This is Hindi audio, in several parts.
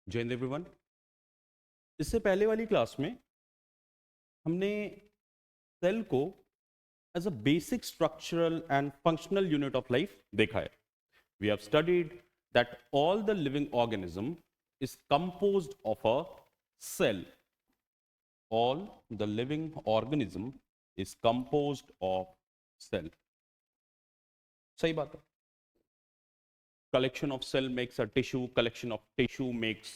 जय हिंद एवरीवन। इससे पहले वाली क्लास में हमने सेल को as a basic structural and functional unit of life देखा है। We have studied that all the living organism is composed of a cell. All the living organism is composed of cell. सही बात है। Collection of cell makes a tissue, collection of tissue makes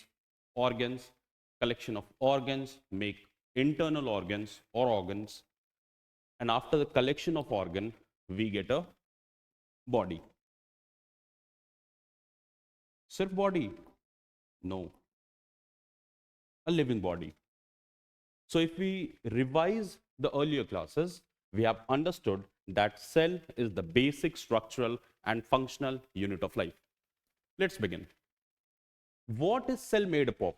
organs, collection of organs make internal organs or organs, and after the collection of organ we get a body. Sirf body? No, a living body. So if we revise the earlier classes, we have understood that cell is the basic structural and functional unit of life. Let's begin. What is cell made up of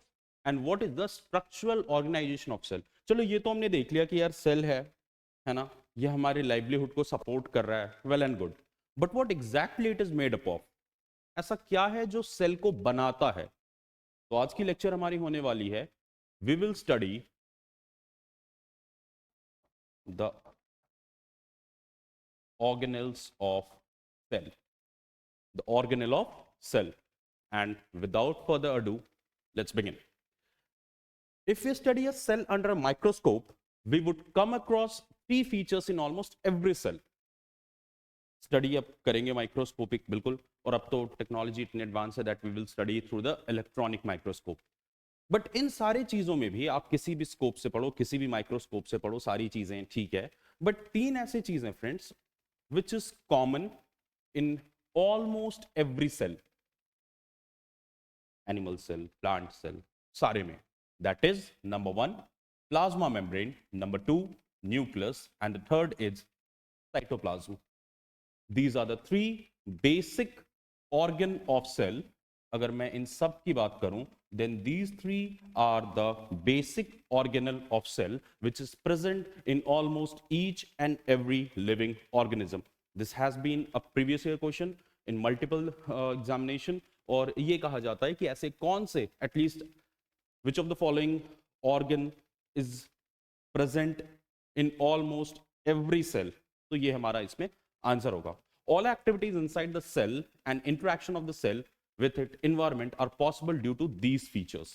and what is the structural organization of cell? चलो ये तो हमने देख लिया कि यार सेल है ना, ये हमारे लाइवलीहुड को सपोर्ट कर रहा है, well and good. But what exactly it is made up of? ऐसा क्या है जो सेल को बनाता है? तो आज की लेक्चर हमारी होने वाली है, we will study the organelles of cell, the organelle of cell. And without further ado, let's begin. If we study a cell under a microscope, we would come across three features in almost every cell. Study अब करेंगे माइक्रोस्कोपिक बिल्कुल, और अब तो टेक्नोलॉजी इतनी एडवांस है that we will study through the electronic microscope. But इन सारी चीजों में भी आप किसी भी स्कोप से पढ़ो, किसी भी माइक्रोस्कोप से पढ़ो, सारी चीजें ठीक है, बट तीन ऐसी चीजें friends which is common in almost every cell, animal cell, plant cell, सारे में। That is number one plasma membrane, number two nucleus, and the third is cytoplasm. These are the three basic organ of cell. अगर मैं इन सब की बात करूं, then these three are the basic organelle of cell which is present in almost each and every living organism. This has been a previous year question in multiple examination, और ये कहा जाता है कि ऐसे कौन से at least which of the following organ is present in almost every cell. तो ये हमारा इसमें आंसर होगा। All activities inside the cell and interaction of the cell with its environment are possible due to these features.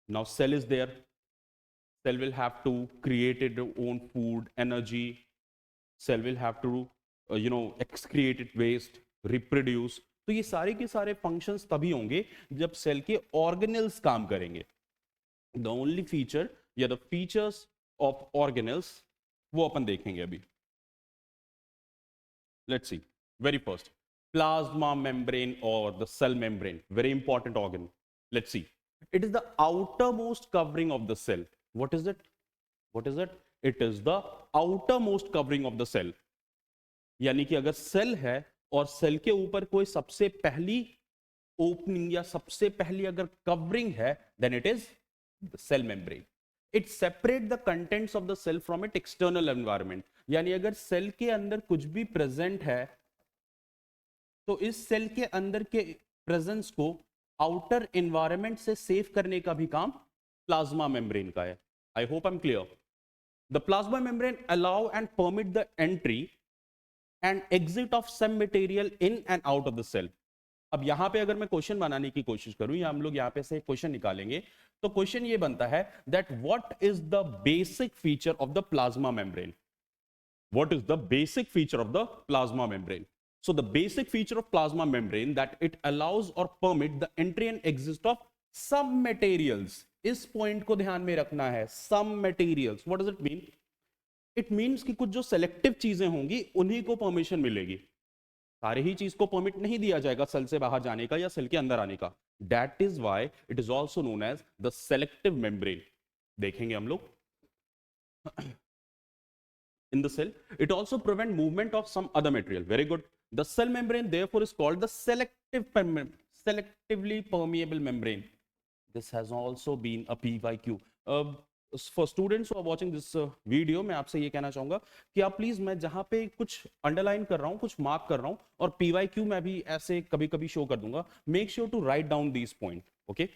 Now cell is there, cell will have to create its own food, energy, cell will have to excrete its waste, reproduce. तो ये सारे के सारे फंक्शंस तभी होंगे जब सेल के ऑर्गेनेल्स काम करेंगे। द ओनली फीचर या द फीचर्स ऑफ ऑर्गेनेल्स वो अपन देखेंगे अभी। Let's see, very first plasma membrane or the cell membrane, very important organ. Let's see, it is the outermost covering of the cell. What is it? It is the outermost covering of the cell. यानी कि अगर सेल है और सेल के ऊपर कोई सबसे पहली ओपनिंग या सबसे पहली अगर कवरिंग है, then it is the cell membrane. It separate the contents of the cell from its external environment. यानी अगर सेल के अंदर कुछ भी प्रेजेंट है तो इस सेल के अंदर के प्रेजेंस को आउटर एनवायरनमेंट से सेव करने का भी काम प्लाज्मा मेम्ब्रेन का है। I hope I am clear. The plasma membrane allow and permit the entry and exit of some material in and out of the cell. अब यहां पे अगर मैं क्वेश्चन बनाने की कोशिश करूं या हम लोग यहां पे से क्वेश्चन निकालेंगे, तो क्वेश्चन ये बनता है that what is the basic feature of the plasma membrane? What is the basic feature of the plasma membrane? So the basic feature of plasma membrane that it allows or permit the entry and exit of some materials. इस पॉइंट को ध्यान में रखना है, some materials. What does it mean? It means कि कुछ जो सेलेक्टिव चीजें होंगी उन्हीं को परमिशन मिलेगी, सारे ही चीज को परमिट नहीं दिया जाएगा सेल से बाहर जाने का या सेल के अंदर आने का। That is why it is also known as the selective membrane. देखेंगे हम लोग in the cell. It also prevent movement of some other material. Very good. The cell membrane therefore is called the selectively permeable membrane. This has also been a PYQ. For students who are watching this video, मैं आपसे ये कहना चाहूंगा कि आप प्लीज, मैं जहां पे कुछ अंडरलाइन कर रहा हूं, कुछ मार्क कर रहा हूं, और PYQ मैं भी ऐसे कभी कभी शो कर दूंगा, make sure to write down these point, okay?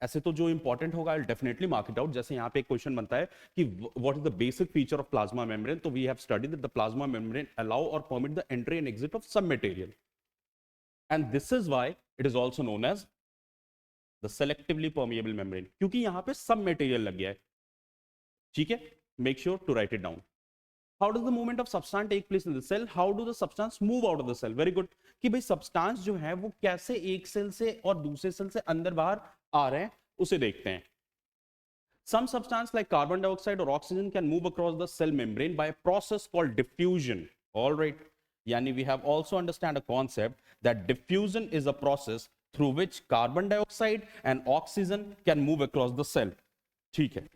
ऐसे तो जो इंपॉर्टेंट होगा I definitely mark it out. जैसे यहाँ पे एक क्वेश्चन बनता है कि what is the basic feature of plasma membrane, तो we have studied that the plasma membrane allow और permit the entry and exit of सब material, and this is why it is also known as the selectively permeable membrane, क्योंकि यहाँ पे सब मटेरियल लग गया है। ठीक है, make sure to write it down. How does the movement of substance take place in the cell? How do the substance move out of the cell? Very good. कि भाई substance जो है वो कैसे एक सेल से और दूसरे सेल से अंदर बाहर आ रहे हैं उसे देखते हैं। Some substance like carbon dioxide or oxygen can move across the cell membrane by a process called diffusion. All right. Yani we have also understand a concept that diffusion is a process through which carbon dioxide and oxygen can move across the cell. ठीक है,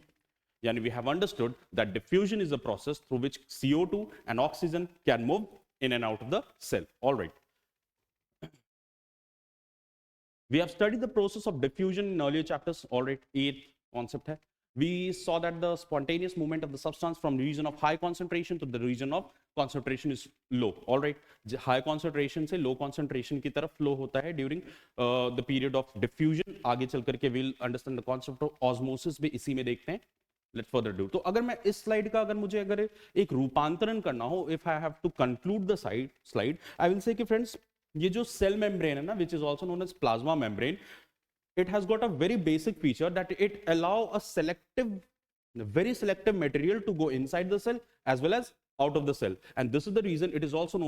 Yani we have understood that diffusion is a process through which CO2 and oxygen can move in and out of the cell. All right. We have studied the process of diffusion in earlier chapters. All right, 8th concept hai. We saw that the spontaneous movement of the substance from the region of high concentration to the region of concentration is low. All right, high concentration से low concentration की तरफ flow होता है during the period of diffusion. आगे चल करके we'll understand the concept of osmosis भी इसी में देखते हैं। Let's further do. तो अगर मैं इस स्लाइड का अगर मुझे अगर एक रूपांतरण करना हो, if I have to conclude the slide, I will say कि फ्रेंड्स ये जो सेल मेम्ब्रेन है ना, which is also known as plasma membrane, it has got a very basic feature that it allow a very selective material to go inside the cell as well as out of the cell, and this is the reason it is also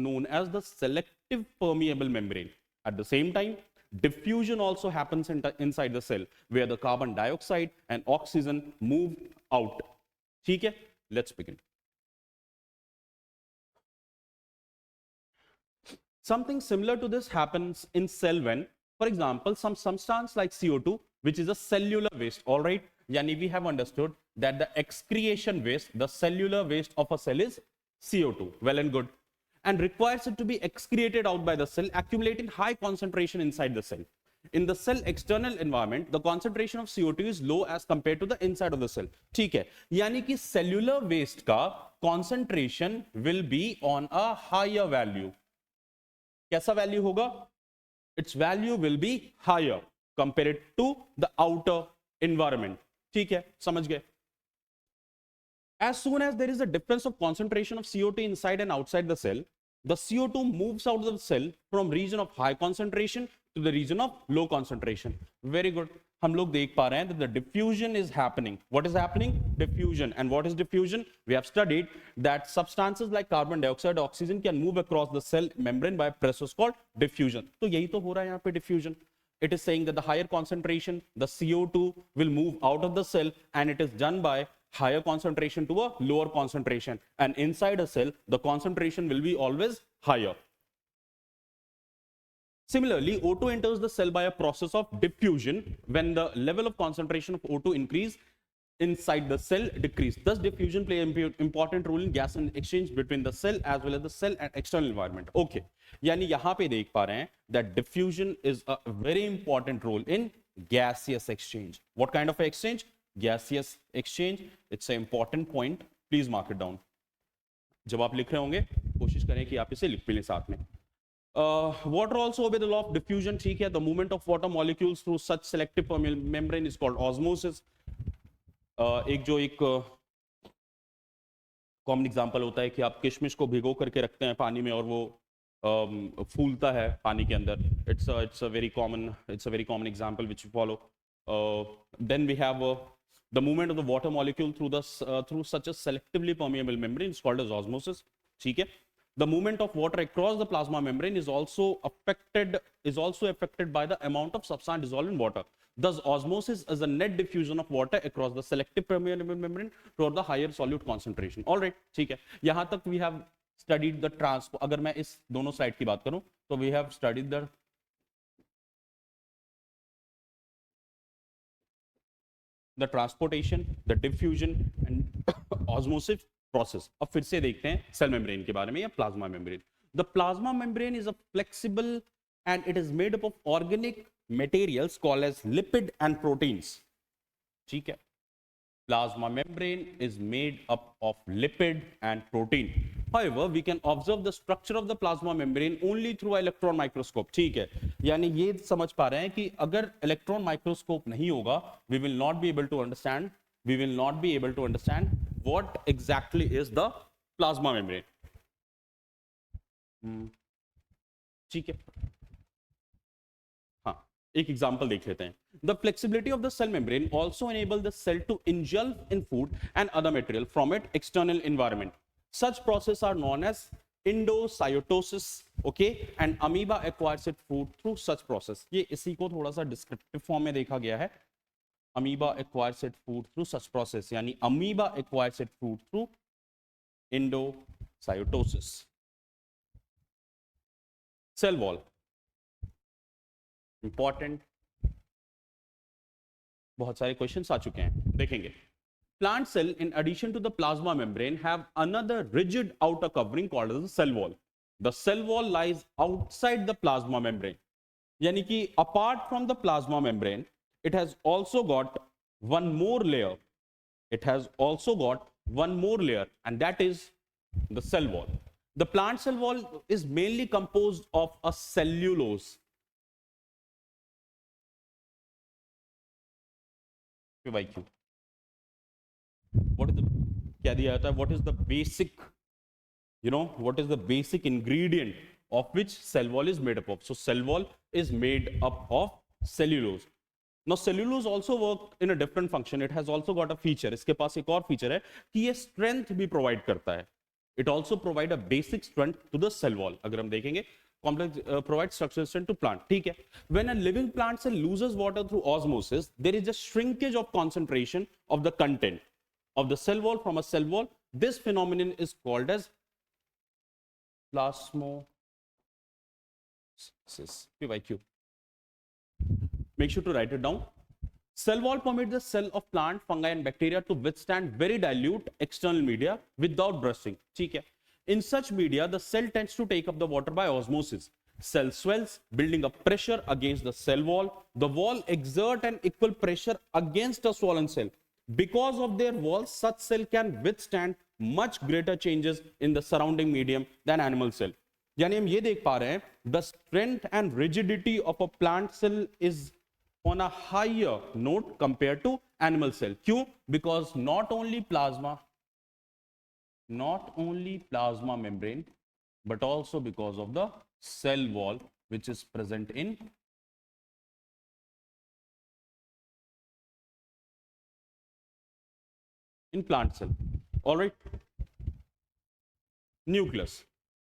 known as the selective permeable membrane. At the same time, diffusion also happens inside the cell where the carbon dioxide and oxygen move out. ठीक है, let's begin. Something similar to this happens in cell when, for example, some substance like CO2, which is a cellular waste, all right? Yani we have understood that the excretion waste, the cellular waste of a cell is CO2, well and good, and requires it to be excreted out by the cell, accumulating high concentration inside the cell. In the cell external environment, the concentration of CO2 is low as compared to the inside of the cell. ठीक है, यानी कि cellular waste का concentration will be on a higher value. कैसा वैल्यू होगा? Its value will be higher compared to the outer environment. ठीक है, समझ गए? As soon as there is a difference of concentration of CO2 inside and outside the cell, the CO2 moves out of the cell from region of high concentration to the region of low concentration. Very good. हम लोग देख पा रहे हैं that the diffusion is happening. What is happening? Diffusion. And what is diffusion? We have studied that substances like carbon dioxide, oxygen can move across the cell membrane by a process called diffusion. तो यही तो हो रहा है यहाँ पे diffusion. It is saying that the higher concentration, the CO2 will move out of the cell, and it is done by higher concentration to a lower concentration. And inside a cell, the concentration will be always higher. Similarly, O2 enters the cell by a process of diffusion. When the level of concentration of O2 increase, inside the cell decrease. Thus, diffusion play an important role in gas and exchange between the cell as well as the cell and external environment. Okay, यानी यहाँ पे देख पा रहे हैं that diffusion is a very important role in gaseous exchange. What kind of exchange? Gaseous exchange. It's an important point. Please mark it down. जब आप लिख रहे होंगे कोशिश करें कि आप इसे लिख भी लें साथ में. Water also obey the law of diffusion. ठीक है, the movement of water molecules through such selective membrane is called osmosis. एक कॉमन एग्जांपल होता है कि आप किशमिश को भिगो करके रखते हैं पानी में और वो फूलता है पानी के अंदर. It's a very common example which we follow. Then we have the movement of the water molecule through such a selectively permeable membrane is called as osmosis. ठीक है. The movement of water across the plasma membrane is also affected by the amount of substance dissolved in water. Thus, osmosis is a net diffusion of water across the selective permeable membrane toward the higher solute concentration. All right, ठीक है. यहाँ तक we have studied the transport. अगर मैं इस दोनों स्लाइड की बात करूं तो we have studied the transportation, the diffusion and osmosis process. अब फिर से देखते हैं सेल मेम्ब्रेन के बारे में या plasma membrane. The plasma membrane is a flexible and it is made up of organic materials called as lipid and proteins. ठीक है. Plasma membrane is made up of lipid and protein. However, we can observe the structure of the plasma membrane only through electron microscope. ठीक है, यानी ये समझ पा रहे हैं कि अगर इलेक्ट्रॉन माइक्रोस्कोप नहीं होगा, we will not be able to understand what exactly is the plasma membrane. ठीक है, हाँ, एक एग्जांपल देख लेते हैं. The flexibility of the cell membrane also enable the cell to ingulf in food and other material from its external environment. Such processes are known as endocytosis, okay, and amoeba acquires its food through such process. ये इसी को थोड़ा सा डिस्क्रिप्टिव फॉर्म में देखा गया है. Amoeba acquires its food through such process, यानी amoeba acquires its food through endocytosis. Cell wall, important. बहुत सारे क्वेश्चंस आ चुके हैं, देखेंगे. Plant cell, in addition to the plasma membrane, have another rigid outer covering called as the cell wall. The cell wall lies outside the plasma membrane. यानी कि apart from the plasma membrane, it has also got one more layer. And that is the cell wall. The plant cell wall is mainly composed of a cellulose. QIQ. What is the क्या दिया जाता है? What is the basic, what is the basic ingredient of which cell wall is made up of? So cell wall is made up of cellulose. Now cellulose also work in a different function. It has also got a feature. इसके पास एक और feature है कि ये strength भी provide करता है. It also provide a basic strength to the cell wall. अगर हम देखेंगे, complex provides structural strength to plant. ठीक है. When a living plant cell loses water through osmosis, there is a shrinkage of concentration of the content of the cell wall from a cell wall. This phenomenon is called as plasmosis. PYQ. Make sure to write it down. Cell wall permits the cell of plant, fungi and bacteria to withstand very dilute external media without bursting. ठीक है. In such media, the cell tends to take up the water by osmosis. Cell swells, building up pressure against the cell wall. The wall exert an equal pressure against a swollen cell. Because of their walls, such cell can withstand much greater changes in the surrounding medium than animal cell. यानी हम ये देख पा रहे हैं, the strength and rigidity of a plant cell is on a higher note compared to animal cell. क्यों? Because not only plasma membrane, but also because of the cell wall which is present in plant cell. All right. Nucleus.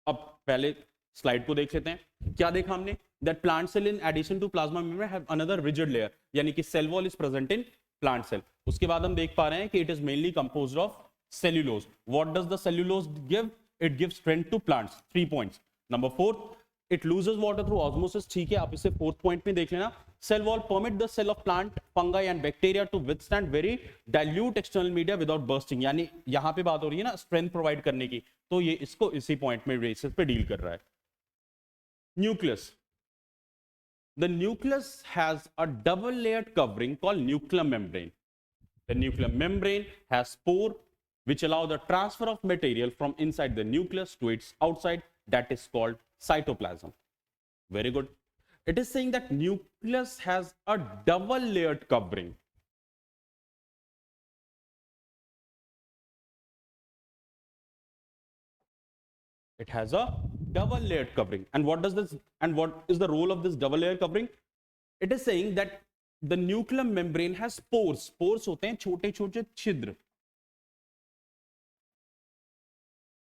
अब पहले स्लाइड को देख लेते हैं. क्या देखा हमने? That plant cell in addition to plasma membrane have another rigid layer. यानी कि cell wall is present in plant cell. उसके बाद हम देख पा रहे हैं कि it is mainly composed of cellulose. What does the cellulose give? It gives strength to plants. 3 points. Number 4, it loses water through osmosis. ठीक है, आप इसे 4th point में देख लेना. Cell wall permit the cell of plant, fungi and bacteria to withstand very dilute external media without bursting. यानी यहाँ पे बात हो रही है ना strength provide करने की, तो ये इसको इसी point में बेसिस पे डील कर रहा है. Nucleus. The nucleus has a double layered covering called nuclear membrane. The nuclear membrane has spore which allow the transfer of material from inside the nucleus to its outside. That is called cytoplasm. Very good. It is saying that nucleus has a double layered covering. It has a double layered covering. And what is the role of this double layer covering? It is saying that the nuclear membrane has spores. Spores होते हैं छोटे छोटे छिद्र.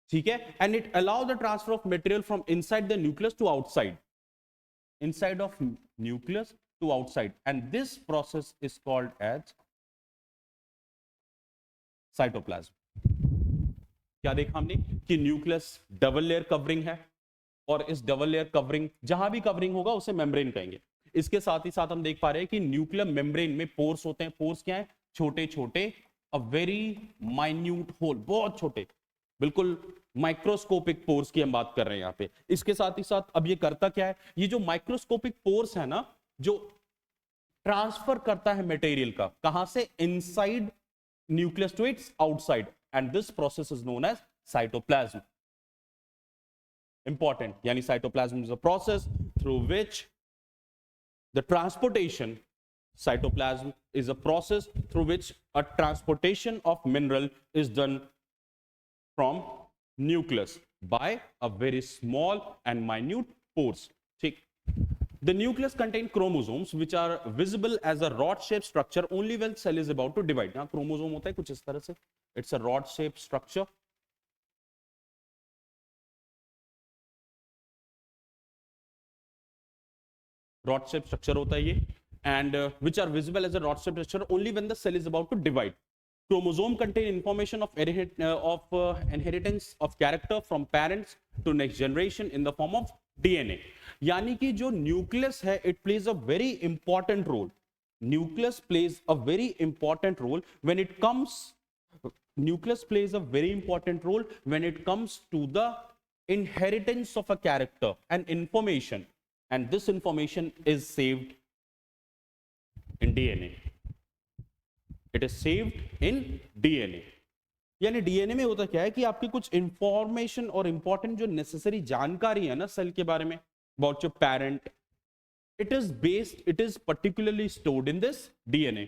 ठीक है, and it allow the transfer of material from inside the nucleus to outside. Inside of nucleus to outside, and this process is called as cytoplasm. क्या देखा हमने कि न्यूक्लियस डबल लेयर कवरिंग है, और इस डबल लेयर कवरिंग जहां भी कवरिंग होगा उसे मेम्ब्रेन कहेंगे. इसके साथ ही साथ हम देख पा रहे हैं कि न्यूक्लियर मेम्ब्रेन में पोर्स होते हैं. पोर्स क्या है? छोटे छोटे, अ वेरी माइन्यूट होल, बहुत छोटे, बिल्कुल माइक्रोस्कोपिक पोर्स की हम बात कर रहे हैं यहाँ पे. इसके साथ ही साथ अब ये करता क्या है? ये जो माइक्रोस्कोपिक पोर्स है ना, जो ट्रांसफर करता है मटेरियल का, कहां से? Inside nucleus to its outside, and this process is known as cytoplasm. important. Yani cytoplasm is a process through which the transportation, cytoplasm is a process through which a transportation of mineral is done from nucleus by a very small and minute pores. The nucleus contains chromosomes which are visible as a rod-shaped structure only when cell is about to divide. यहाँ chromosome होता है कुछ इस तरह से. It's a rod-shaped structure. Rod-shaped structure होता है ये, and which are visible as a rod-shaped structure only when the cell is about to divide. Chromosome contain information of inheritance of character from parents to next generation in the form of DNA. यानी कि जो न्यूक्लियस है, it plays a very important role. Nucleus plays a very important role when it comes. Nucleus plays a very important role when it comes to the inheritance of a character and information, and this information is saved in DNA. It is saved in DNA. यानी डीएनए में होता क्या है कि आपकी कुछ इंफॉर्मेशन और इंपॉर्टेंट जो नेसेसरी जानकारी है ना सेल के बारे में, about your parent, it is particularly stored in this DNA.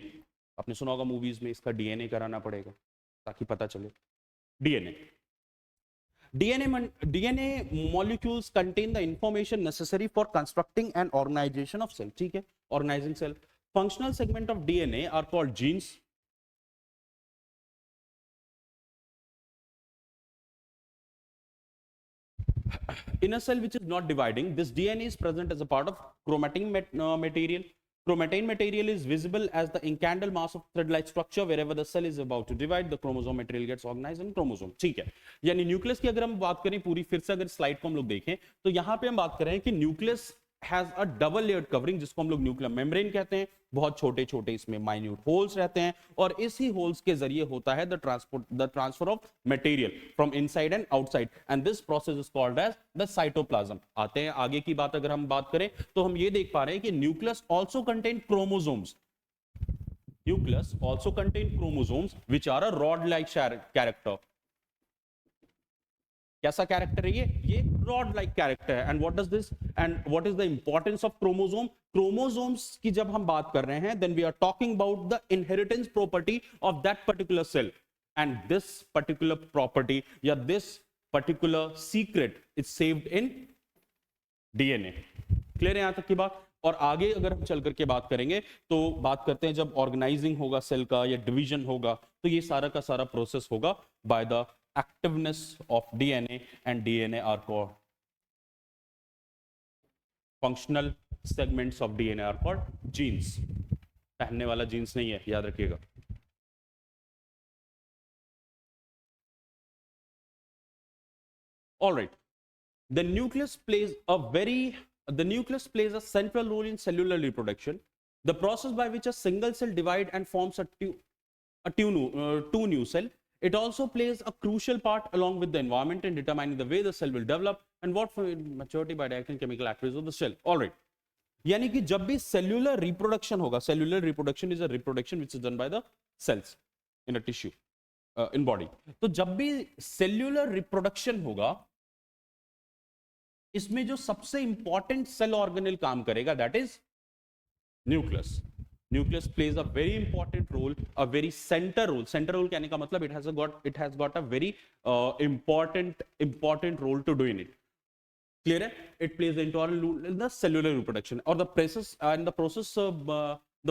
आपने सुना होगा मूवीज में इसका डीएनए कराना पड़ेगा ताकि पता चले. DNA molecules contain the information necessary for constructing and organization of cell. ठीक है, organizing cell. Functional segment of DNA are called genes. In a cell which is not dividing, this DNA is present as a part of chromatin material. Chromatin material is visible as the incandescent mass of thread-like structure. Wherever the cell is about to divide, the chromosome material gets organized in chromosome. ठीक है, यानी न्यूक्लियस की अगर हम बात करें पूरी, फिर से अगर स्लाइड को हम लोग देखें तो यहां पे हम बात कर रहे हैं कि nucleus has a double layered covering जिसको हम लोग न्यूक्लियर मेम्ब्रेन कहते हैं. बहुत छोटे छोटे इसमें माइन्यूट होल्स रहते हैं और इसी होल्स के जरिए होता है the transfer of material from inside and outside, and this process is called as the cytoplasm. आते हैं आगे की बात. अगर हम बात करें तो हम ये देख पा रहे हैं कि nucleus also contain chromosomes. Nucleus also contain chromosomes which are a rod like character. कैसा कैरेक्टर है ये रॉड लाइक कैरेक्टर है. And what does this and what is the importance of chromosome. Chromosomes की जब हम बात कर रहे हैं then we are talking about the inheritance property of that particular cell, and this particular property या this particular secret is saved in DNA. Clear है यहां तक की बात. और आगे अगर हम चल करके बात करेंगे तो बात करते हैं जब ऑर्गेनाइजिंग होगा सेल का या डिवीजन होगा तो ये सारा का सारा प्रोसेस होगा by the activeness of DNA, and DNA are called functional segments of DNA are called genes. पहनने वाला जीन्स नहीं है, याद रखिएगा. All right, the nucleus plays a central role in cellular reproduction, the process by which a single cell divides and forms two new cell. It also plays a crucial part along with the environment in determining the way the cell will develop and what maturity by directing chemical activities of the cell. All right. यानी कि जब भी cellular reproduction होगा, cellular reproduction is a reproduction which is done by the cells in a tissue, in body. तो जब भी cellular reproduction होगा, इसमें जो सबसे important cell organelle काम करेगा, that is nucleus. Nucleus plays a very important role, a very center role. Center role कहने का मतलब it has got a very important role to do in it. Clear है? It plays the important role in the cellular reproduction or the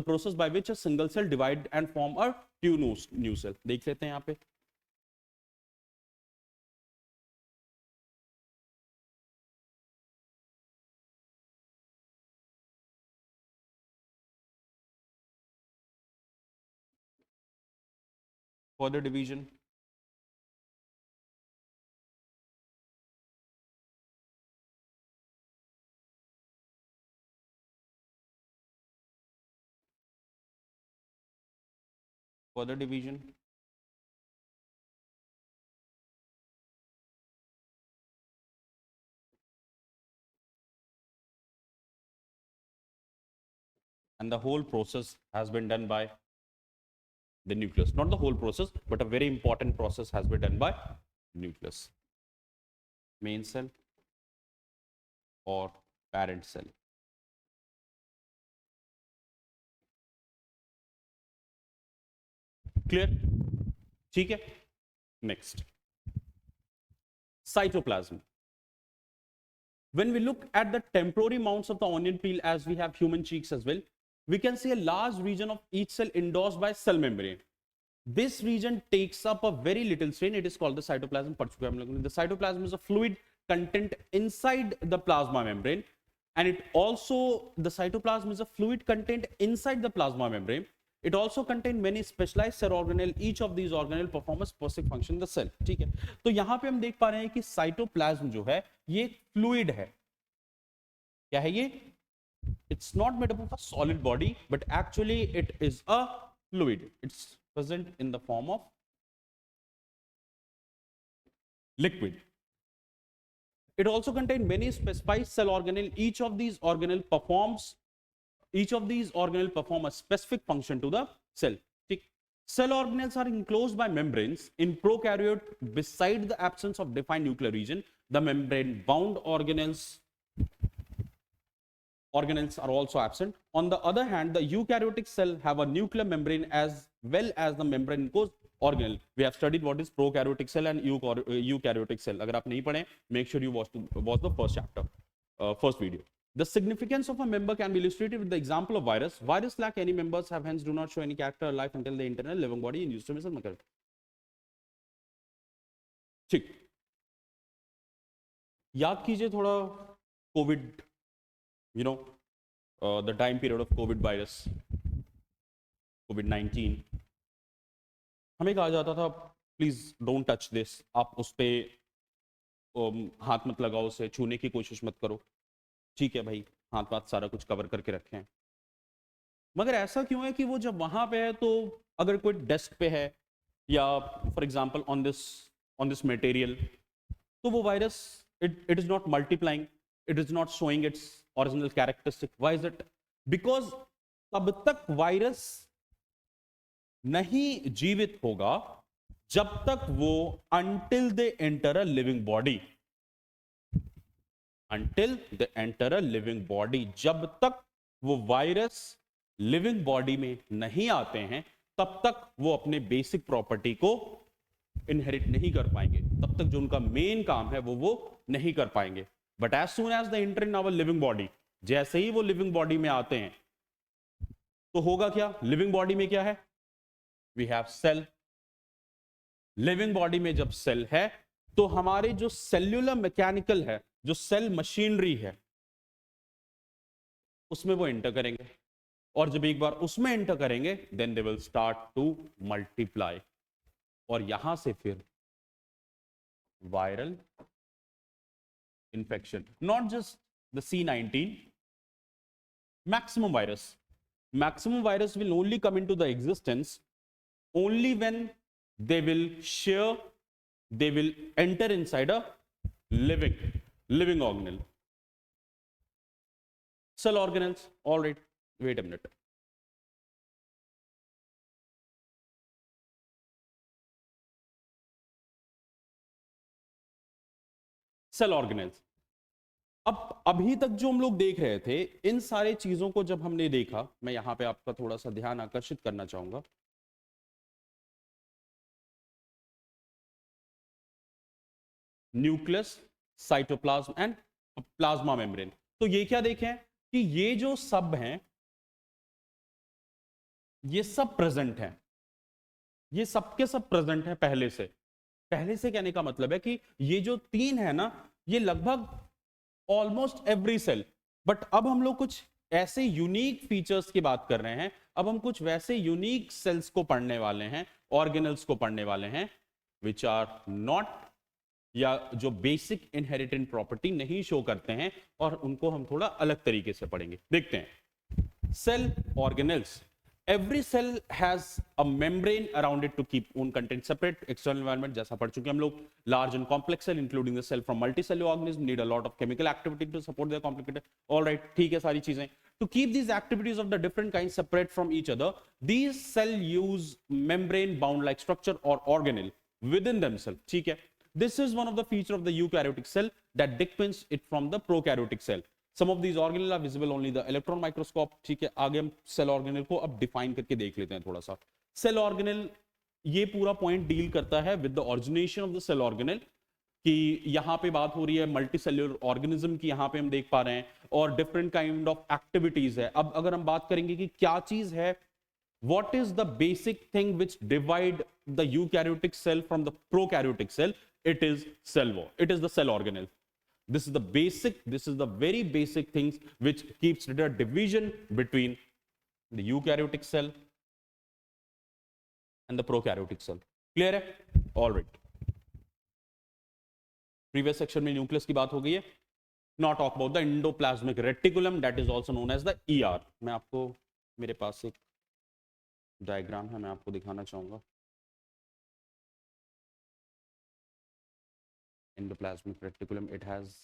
process by which a single cell divide and form a two new cell. देख लेते हैं यहाँ पे. Further division. Further division. And the whole process has been done by the nucleus. Not the whole process, but a very important process has been done by nucleus. Main cell, और parent cell. Clear? ठीक है. Next, cytoplasm. When we look at the temporary mounts of the onion peel, as we have human cheeks as well, we can see a large region of each cell endorsed by cell membrane. This region takes up a very little strain. It is called the cytoplasm. The cytoplasm is a fluid content inside the plasma membrane, and it also, the cytoplasm is a fluid content inside the plasma membrane. It also contain many specialized cell organelle. Each of these organelle perform a specific function in the cell. ठीक है, तो यहां पे हम देख पा रहे हैं कि साइटोप्लाज्म जो है ये फ्लूइड है. क्या है ये? It's not made up of a solid body, but actually it is a fluid. It's present in the form of liquid. It also contains many specified cell organelle. Each of these organelle perform a specific function to the cell. Cell organelles are enclosed by membranes. In prokaryote, beside the absence of defined nuclear region, the membrane bound organelles are also absent. On the other hand, the eukaryotic cell have a nuclear membrane as well as the membrane enclosed organelle. We have studied what is prokaryotic cell and eukaryotic cell. अगर आप नहीं पढ़े, make sure you watch the first chapter, first video. The significance of a member can be illustrated with the example of virus. Virus lack any members, have hence do not show any character or life until the internal living body induced to cell membrane. ठीक, याद कीजिए थोड़ा Covid, the time period of COVID virus, COVID-19. हमें कहा जाता था प्लीज डोंट टच दिस, आप उस पर हाथ मत लगाओ, उसे छूने की कोशिश मत करो. ठीक है भाई, हाथ सारा कुछ कवर करके रखे हैं. मगर ऐसा क्यों है कि वो जब वहां पे है, तो अगर कोई डेस्क पे है या for example on this material, तो वो virus it is not multiplying, it is not showing its original characteristic. Why is it? Because तब तक वायरस नहीं जीवित होगा जब तक वो until they enter a living body, जब तक वो वायरस लिविंग बॉडी में नहीं आते हैं, तब तक वो अपने बेसिक प्रॉपर्टी को इनहेरिट नहीं कर पाएंगे. तब तक जो उनका मेन काम है वो नहीं कर पाएंगे. But as soon as the enter in our living body, जैसे ही वो लिविंग बॉडी में आते हैं, तो होगा क्या? लिविंग बॉडी में क्या है? We have cell. Living body में जब सेल है, तो हमारे जो सेल्यूलर मैकेनिकल है, जो सेल मशीनरी है, उसमें वो एंटर करेंगे. और जब एक बार उसमें एंटर करेंगे, then they will start to multiply. और यहां से फिर viral infection, not just the C19, maximum virus will only come into the existence only when they will enter inside a living organelle. Cell organelles, all right, wait a minute. Cell organelles. अब अभी तक जो हम लोग देख रहे थे, इन सारे चीजों को जब हमने देखा, मैं यहां पे आपका थोड़ा सा ध्यान आकर्षित करना चाहूंगा. Nucleus, cytoplasm and plasma membrane. तो ये क्या देखें कि ये जो सब हैं, ये सब प्रेजेंट हैं, ये सबके सब प्रेजेंट हैं पहले से. कहने का मतलब है कि ये जो तीन है ना, ये लगभग ऑलमोस्ट एवरी सेल. बट अब हम लोग कुछ ऐसे यूनिक फीचर्स की बात कर रहे हैं. अब हम कुछ वैसे यूनिक सेल्स को पढ़ने वाले हैं, ऑर्गेनल्स को पढ़ने वाले हैं, विच आर नॉट, या जो बेसिक इनहेरिटेंट प्रॉपर्टी नहीं शो करते हैं, और उनको हम थोड़ा अलग तरीके से पढ़ेंगे. देखते हैं. Cell organelles. Every cell has a membrane around it to keep own content separate. External environment, जैसा पढ़ चुके हम लोग. Large and complex cell, including the cell from multicellular organism, need a lot of chemical activity to support their complicated. All right, ठीक है सारी चीजें. To keep these activities of the different kinds separate from each other, these cell use membrane-bound like structure or organelle within themselves. ठीक है. This is one of the feature of the eukaryotic cell. that distinguish it from the prokaryotic cell. Some of these organelles are visible only the electron microscope. ठीक है, आगे हम सेल ऑर्गेनल को अब डिफाइन करके देख लेते हैं थोड़ा सा. सेल ऑर्गेनल, ये पूरा पॉइंट डील करता है with the origination of the cell organelle, कि यहाँ पे बात हो रही है मल्टी सेल्यूलर ऑर्गेनिज्म की, यहाँ पे हम देख पा रहे हैं, और डिफरेंट काइंड ऑफ एक्टिविटीज है. अब अगर हम बात करेंगे कि क्या चीज है, what is the basic thing which divide the eukaryotic cell from the prokaryotic cell? It is cell wall. It is the cell organelle. This is the basic, this is the very basic things which keeps the division between the eukaryotic cell and the prokaryotic cell. Clear है? All right. Previous section में nucleus की बात हो गई है. Now talk about the endoplasmic reticulum, that is also known as the ER. मैं आपको, मेरे पास एक डायग्राम है, मैं आपको दिखाना चाहूंगा. Endoplasmic reticulum, it has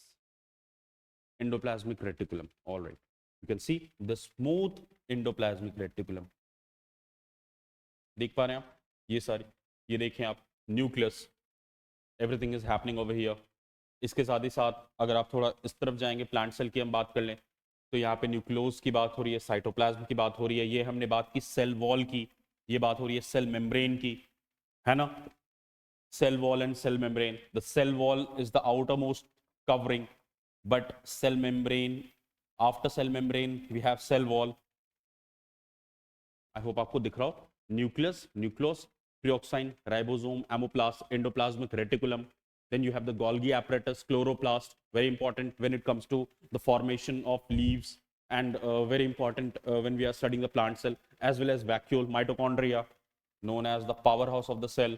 endoplasmic reticulum. All right, you can see the smooth endoplasmic reticulum. देख पा रहे हैं आप, ये सारी, ये देखें आप, nucleus, everything is happening over here. इसके साथ ही साथ अगर आप थोड़ा इस तरफ जाएंगे, प्लांट सेल की हम बात कर लें, तो यहाँ पे न्यूक्लियोस की बात हो रही है, साइटोप्लाज्म की बात हो रही है, ये हमने बात की सेल वॉल की, ये बात हो रही है सेल मेम्ब्रेन की, है ना. Cell wall and cell membrane. The cell wall is the outer most covering, but cell membrane, after cell membrane we have cell wall. I hope आपको दिख रहा हो. Nucleus, nucleus, pyroxine, ribosome, amoplast, endoplasmic reticulum. Then you have the Golgi apparatus, chloroplast, very important when it comes to the formation of leaves, and very important when we are studying the plant cell, as well as vacuole, mitochondria, known as the powerhouse of the cell.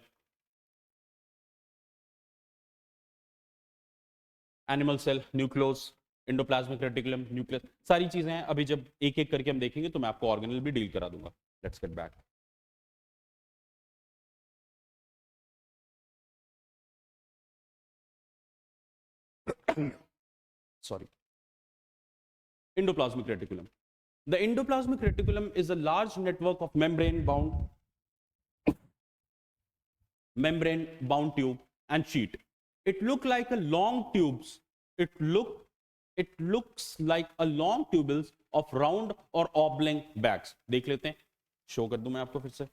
Animal cell, nucleus, endoplasmic reticulum, nucleus, सारी चीजें हैं. अभी जब एक एक करके हम देखेंगे तो मैं आपको ऑर्गेनल भी डील करा दूंगा. Let's get back. Sorry. Endoplasmic reticulum. The endoplasmic reticulum is a large network of membrane-bound tube and sheet. It looks like a long tubes. It looks like a long tubules of round or oblong bags. देख लेते हैं. शो कर दूं मैं आपको फिर से.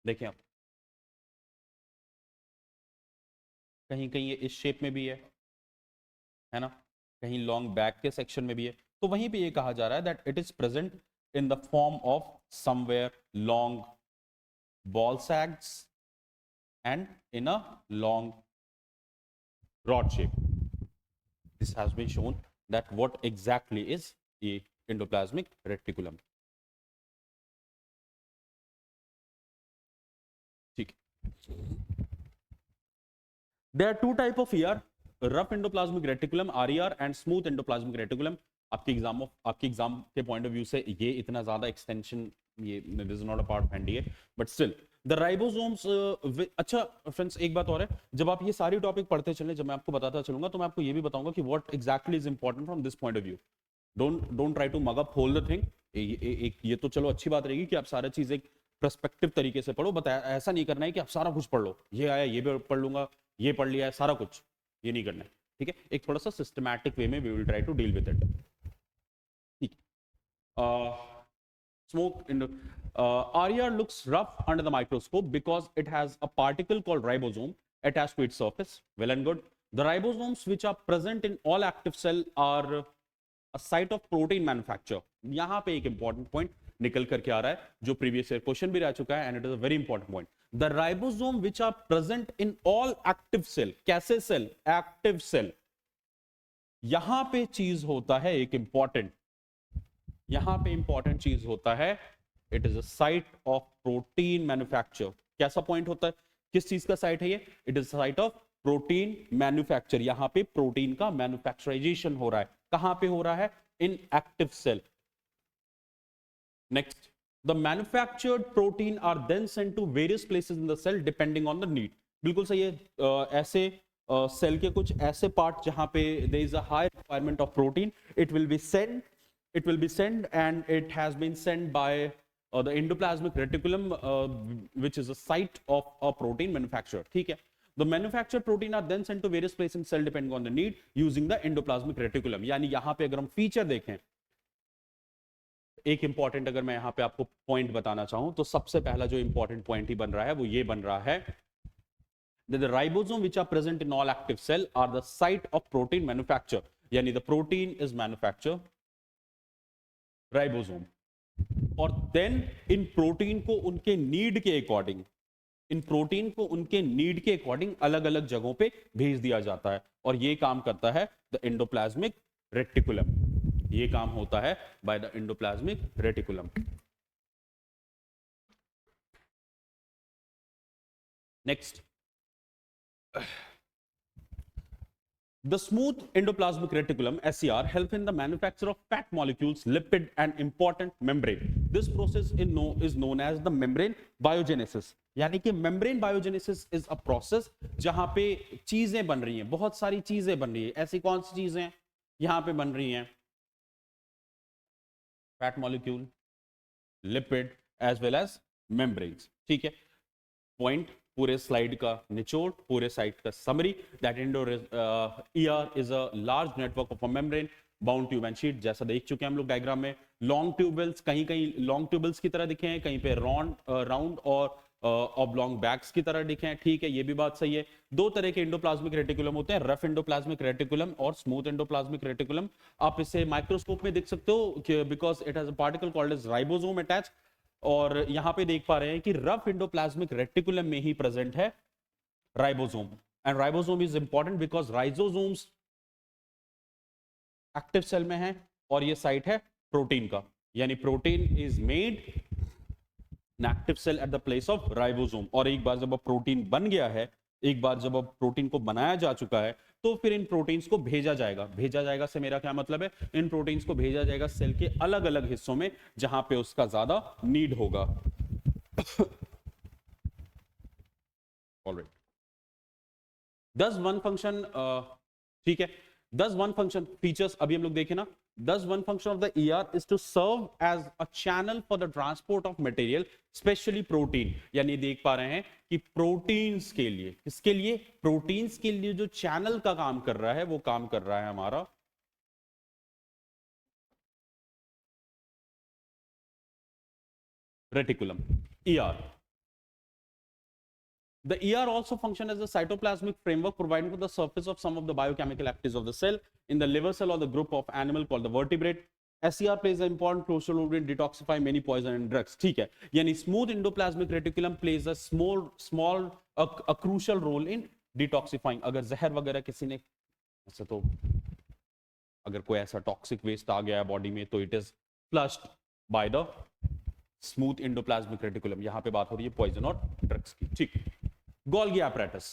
देखिए आप, कहीं कहीं ये इस शेप में भी है ना, कहीं लॉन्ग बैक के सेक्शन में भी है. तो वहीं पे ये कहा जा रहा है that it is present in the form of somewhere long ball sacs and in a long rod shape. This has been shown that what exactly is a endoplasmic reticulum. There are two type of ER, rough endoplasmic reticulum RER and smooth endoplasmic reticulum. आपके एग्जाम के पॉइंट ऑफ व्यू से ये इतना ज्यादा एक्सटेंशन, ये this is not a part of NDA, but still the ribosomes. अच्छा फ्रेंड्स, एक बात और है, जब आप ये सारी टॉपिक पढ़ते चले, जब मैं आपको बताता चलूंगा तो मैं आपको ये भी बताऊंगा कि what exactly is important from this point of view. Don't try to mug up whole the thing. ये तो चलो अच्छी बात रहेगी कि आप सारा चीज एक पर्सपेक्टिव तरीके से पढ़ो, बट ऐसा नहीं करना है कि आप सारा कुछ पढ़ लो, ये आया ये भी पढ़ लूंगा, ये पढ़ लिया है, सारा कुछ, ये नहीं करना है. ठीक है, एक थोड़ा सा सिस्टमैटिक वे में we will try to deal with it. ठीक. Smoke in RER looks rough under the microscope because it has a particle called ribosome attached to its surface. Well and good. The ribosomes which are present in all active cell are a site of protein manufacture. यहाँ पे एक important point निकल करके आ रहा है, जो previous year question भी रह चुका है, and it is a very important point. The ribosome which are present in all active cell. कैसे cell? Active cell. यहाँ पे चीज होता है एक important. यहां पे इंपॉर्टेंट चीज होता है, it is a site of protein manufacture. कैसा पॉइंट होता है, किस चीज का साइट है ये? It is site of protein manufacture. यहां पे प्रोटीन का मैन्युफैक्चराइजेशन हो रहा है. कहां पे हो रहा है? In active cell. Next, the manufactured protein are then sent to various places in the cell depending on the need. बिल्कुल सही है. ऐसे सेल के कुछ ऐसे पार्ट जहां पे there is a high requirement of protein, it will be sent and it has been sent by the endoplasmic reticulum, which is a site of a protein manufacture. ठीक है, the manufactured protein are then sent to various places in cell depending on the need using the endoplasmic reticulum. यानी यहां पे अगर हम फीचर देखें, एक इंपॉर्टेंट अगर मैं यहां पे आपको पॉइंट बताना चाहूं तो सबसे पहला जो इंपॉर्टेंट पॉइंट ही बन रहा है वो ये बन रहा है that the ribosome which are present in all active cell are the site of protein manufacture. यानी the protein is manufactured ribosome, और देन इन प्रोटीन को उनके नीड के अकॉर्डिंग, इन प्रोटीन को उनके नीड के अकॉर्डिंग अलग अलग जगहों पे भेज दिया जाता है, और ये काम करता है द एंडोप्लाज्मिक रेटिकुलम. ये काम होता है by the endoplasmic reticulum. Next, the smooth endoplasmic reticulum SCR help in the manufacture of fat molecules, lipid and important membrane. This process is known as the membrane biogenesis. यानी कि membrane biogenesis is a process जहां पे चीजें बन रही हैं, बहुत सारी चीजें बन रही हैं. ऐसी कौन सी चीजें यहां पे बन रही हैं? Fat molecule, lipid as well as membranes. ठीक है, पॉइंट पूरे स्लाइड का निचोड़, पूरे साइड का summary, that ER is a large network of a membrane bound tube and sheet. जैसा देख चुके हैं हम लोग डायग्राम में, लॉन्ग ट्यूबल्स कहीं कहीं लॉन्ग ट्यूबल्स की तरह दिखे हैं, कहीं पे राउंड और ऑब्लॉन्ग बैग्स की तरह दिखे हैं. ठीक है, ये भी बात सही है. दो तरह के एंडोप्लाज्मिक रेटिकुलम होते हैं, रफ एंडोप्लाज्मिक रेटिकुलम और स्मूथ एंडोप्लाज्मिक रेटिकुलम. आप इसे माइक्रोस्कोप में देख सकते हो because it has a particle called as ribosome attach. और यहां पे देख पा रहे हैं कि रफ एंडोप्लाज्मिक रेटिकुलम में ही प्रेजेंट है ribosome. And ribosome is important because ribosomes active cell में है और ये साइट है प्रोटीन का. यानी protein is made in active cell at the place of ribosome. और एक बार जब अब प्रोटीन बन गया है, एक बार जब अब प्रोटीन को बनाया जा चुका है, तो फिर इन प्रोटीन्स को भेजा जाएगा. भेजा जाएगा से मेरा क्या मतलब है? इन प्रोटीन्स को भेजा जाएगा सेल के अलग अलग हिस्सों में जहां पे उसका ज्यादा नीड होगा. ऑलराइट, does one function ठीक है, does one function features अभी हम लोग देखें ना, does one function of the ER is to serve as a channel for the transport of material, especially protein. यानी देख पा रहे हैं कि प्रोटीन्स के लिए, किसके लिए? प्रोटीन्स के लिए जो चैनल का काम कर रहा है वो काम कर रहा है हमारा reticulum, ER. The ER also function as a cytoplasmic framework providing for the surface of some of the biochemical activities of the cell. In the liver cell or the group of animal called the vertebrate, SCR plays an important crucial role in detoxifying many poison and drugs. ठीक है, यानी smooth endoplasmic reticulum plays a a crucial role in detoxifying. अगर जहर वगैरह किसी ने ऐसा, तो अगर कोई ऐसा टॉक्सिक वेस्ट आ गया है बॉडी में, तो it is flushed by the smooth endoplasmic reticulum. यहां पे बात हो रही है पॉइजन और ड्रग्स की. ठीक, Golgi apparatus.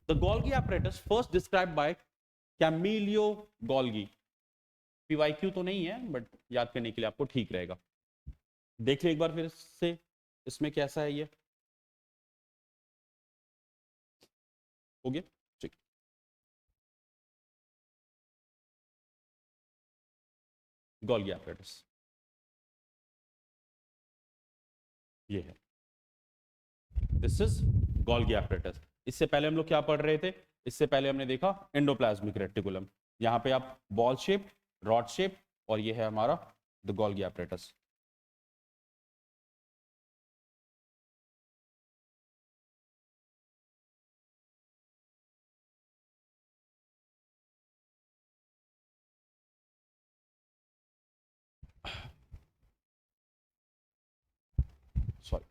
The Golgi apparatus first described by Camillo Golgi. PYQ तो नहीं है, बट याद करने के लिए आपको ठीक रहेगा. देख लो एक बार फिर से इसमें कैसा है ये. हो गया, ठीक. Golgi apparatus ये है. This is Golgi apparatus. इससे पहले हम लोग क्या पढ़ रहे थे? इससे पहले हमने देखा एंडोप्लाज्मिक रेटिकुलम. यहां पे आप बॉल शेप, रॉड शेप, और ये है हमारा द गोल्गी apparatus. सॉरी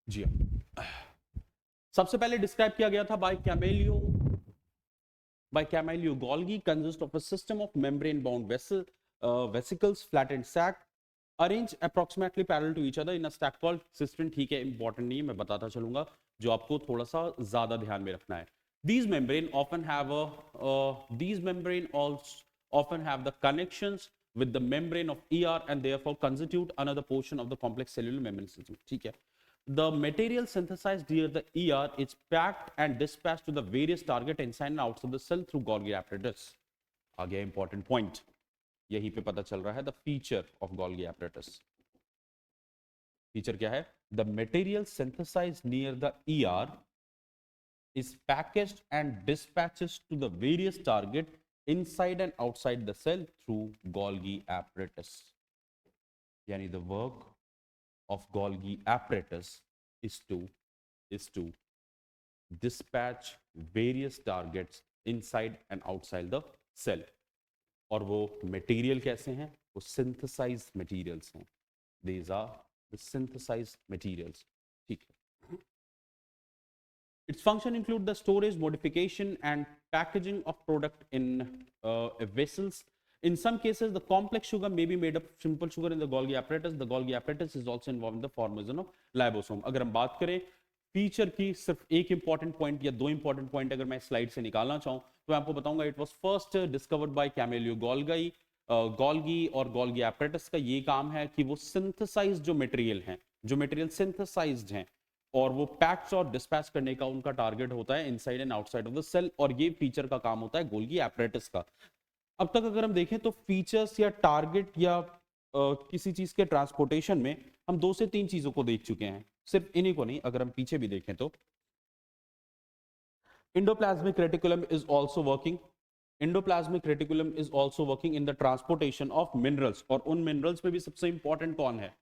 जी हाँ, सबसे पहले डिस्क्राइब किया गया था bye Camillo Golgi. Consists of a system of membrane bound vesicles, flattened sac, arranged approximately parallel to each other in a stack called cistern. ठीक है, इंपॉर्टेंट नहीं है, मैं बताता चलूंगा, जो आपको थोड़ा सा ज्यादा ध्यान में रखना है. These membrane often have the connections with the membrane of ER and therefore constitute another portion of the complex cellular membrane system. ठीक है, the material synthesized near the ER is packed and dispatched to the various target inside and outside the cell through Golgi apparatus. आ गया important point, यहीं पे पता चल रहा है the feature of Golgi apparatus. Feature क्या है? The material synthesized near the ER is packaged and dispatches to the various target inside and outside the cell through Golgi apparatus. Yani the work of Golgi apparatus is to dispatch various targets inside and outside the cell. और वो मटेरियल कैसे हैं? वो सिंथेसाइज्ड मटेरियल्स हैं. These are the synthesized materials. ठीक है. Its function include the storage, modification, and packaging of product in vessels. In some cases, the complex sugar may be made up of simple sugar in the Golgi apparatus. The Golgi apparatus is also involved in the formation of लाइबोसोम. अगर हम बात करें फीचर की, सिर्फ एक इंपॉर्टेंट पॉइंट या दो इंपॉर्टेंट पॉइंट अगर मैं स्लाइड से निकालना चाहूं तो मैं आपको बताऊंगा it was first discovered by Camillo Golgi. Golgi और गोल्गी apparatus का ये काम है कि वो सिंथेसाइज जो मटेरियल सिंथेसाइज्ड हैं और वो पैक्स और डिस्पैच करने का उनका टारगेट होता है inside and outside of the cell, और ये फीचर का काम होता है गोल्गी एपरेटस का. अब तक अगर हम देखें तो फीचर्स या टारगेट या किसी चीज के ट्रांसपोर्टेशन में हम दो से तीन चीजों को देख चुके हैं, सिर्फ इन्हीं को नहीं. अगर हम पीछे भी देखें तो endoplasmic reticulum is also working. Endoplasmic reticulum is also working in the transportation of minerals. और उन मिनरल्स में भी सबसे इंपॉर्टेंट कौन है?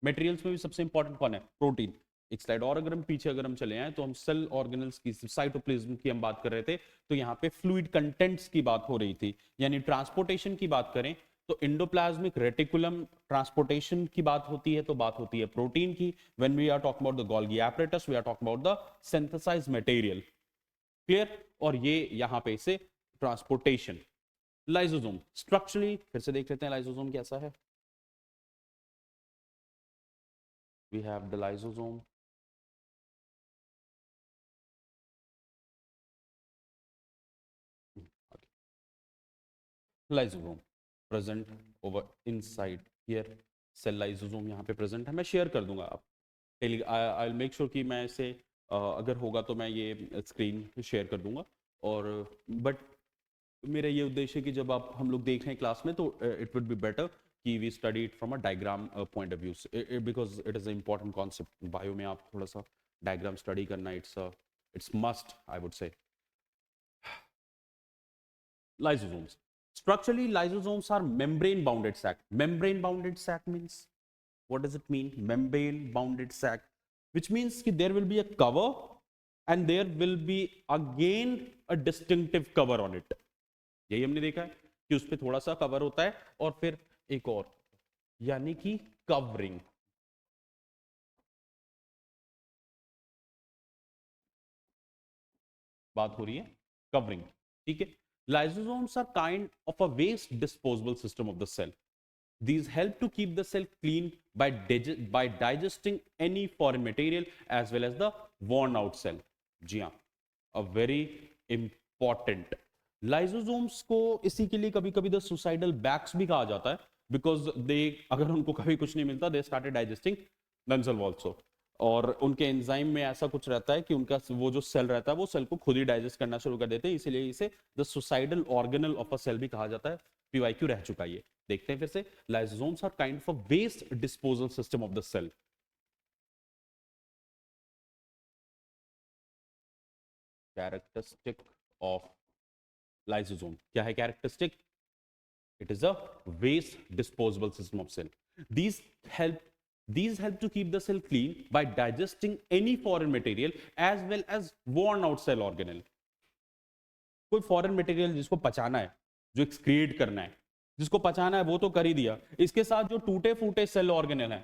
मटेरियल्स में भी सबसे इंपॉर्टेंट कौन है? प्रोटीन. एक स्लाइड और अगर हम पीछे अगर हम चले आए तो हम सेल ऑर्गेनल्स की, साइटोप्लाज्म की हम बात कर रहे थे, तो यहाँ पे फ्लूइड कंटेंट्स की बात हो रही थी. यानी ट्रांसपोर्टेशन की बात करें तो इंडोप्लाज्मिक रेटिकुलम ट्रांसपोर्टेशन की बात होती है तो बात होती है प्रोटीन की. When we are talking about the Golgi apparatus we are talking about the synthesized material. Clear? और ये यहाँ पे से ट्रांसपोर्टेशन. लाइसोसोम स्ट्रक्चरली फिर से देख लेते हैं लाइसोसोम कैसा है. We have the lysosome. Lysosome present over inside here. Cell lysosome यहाँ पे प्रेजेंट है. मैं शेयर कर दूंगा आप आई विल मेक श्योर कि मैं इसे अगर होगा तो मैं ये स्क्रीन शेयर कर दूंगा. और बट मेरा ये उद्देश्य है कि जब आप हम लोग देख रहे हैं क्लास में तो इट वुड बी बेटर कि we study it from a diagram point of view, because it is a important concept. Bio में आप थोड़ा सा डायग्राम स्टडी करना it's must I would say. Lysosomes. Structurally, lysosomes are membrane bounded sac. Membrane bounded sac means, what does it mean? Membrane bounded sac, which means that there will be a cover and there will be again a distinctive cover on it. यही हमने देखा है कि उस पर थोड़ा सा कवर होता है और फिर एक और, यानी कि कवरिंग. बात हो रही है कवरिंग. ठीक है. Lysosomes are kind of a waste disposable system of the cell. These help to keep the cell clean by digesting any foreign material as well as the worn out cell. जी हाँ, a very important. Lysosomes को इसी के लिए कभी कभी the suicidal bags भी कहा जाता है, because they अगर उनको कभी कुछ नहीं मिलता they started digesting themselves also. और उनके एंजाइम में ऐसा कुछ रहता है कि उनका वो जो सेल रहता है वो सेल को खुद ही डाइजेस्ट करना शुरू कर देते हैं, इसीलिए इसे the suicidal organelle of a cell भी कहा जाता है. पीवाईक्यू रह चुका है ये. देखते हैं फिर से. Lysosomes are kind of a waste disposal system of the cell. Characteristic of lysosome क्या है? Characteristic, it is a waste disposable system of cell. these help these help to keep the cell clean by digesting any foreign material as well as worn out cell organelle. कोई फॉरेन मटेरियल जिसको पचाना है, जो एक्सक्रीट करना है, जिसको पचाना है वो तो कर ही दिया, इसके साथ जो टूटे फूटे सेल ऑर्गेनल है,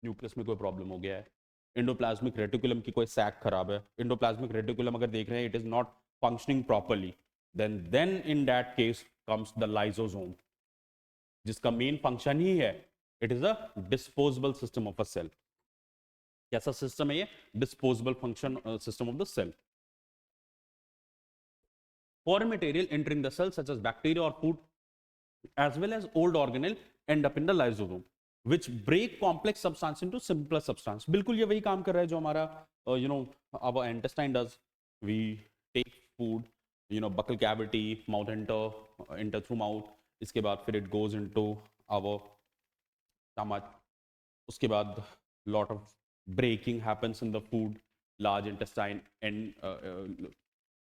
न्यूक्लियस में कोई प्रॉब्लम हो गया है, इंडोप्लाज्मिक रेटिकुलम की कोई सैक खराब है, इंडोप्लाज्मिक रेटिकुलम अगर देख रहे हैं it is not functioning properly, then in that case comes the lysosome, जिसका मेन फंक्शन ही है it is a disposable system of a cell. कैसा सिस्टम है ये? Disposable function system of the cell. Foreign material entering the cell such as bacteria or food as well as old organelle end up in the lysosome which break complex substance into simpler substance. बिल्कुल ये वही काम कर रहा है जो हमारा our intestine does. We take food, buccal cavity, mouth enter through mouth. इसके बाद फिर it goes into our stomach. उसके बाद lot of breaking happens in the food, large intestine and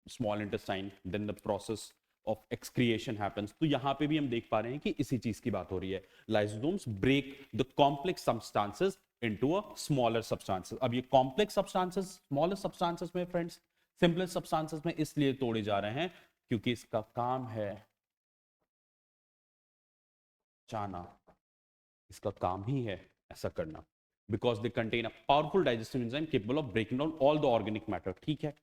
small intestine, then the process of excretion happens. तो यहाँ पे भी हम देख पा रहे हैं कि इसी चीज की बात हो रही है. Lysosomes break the complex substances into a smaller substances. अब ये complex substances, smaller substances में friends, simplest substances में इसलिए तोड़े जा रहे हैं क्योंकि इसका काम है जाना, इसका काम ही है ऐसा करना, because they contain a powerful digestive enzyme capable of breaking down all the organic matter. ठीक है.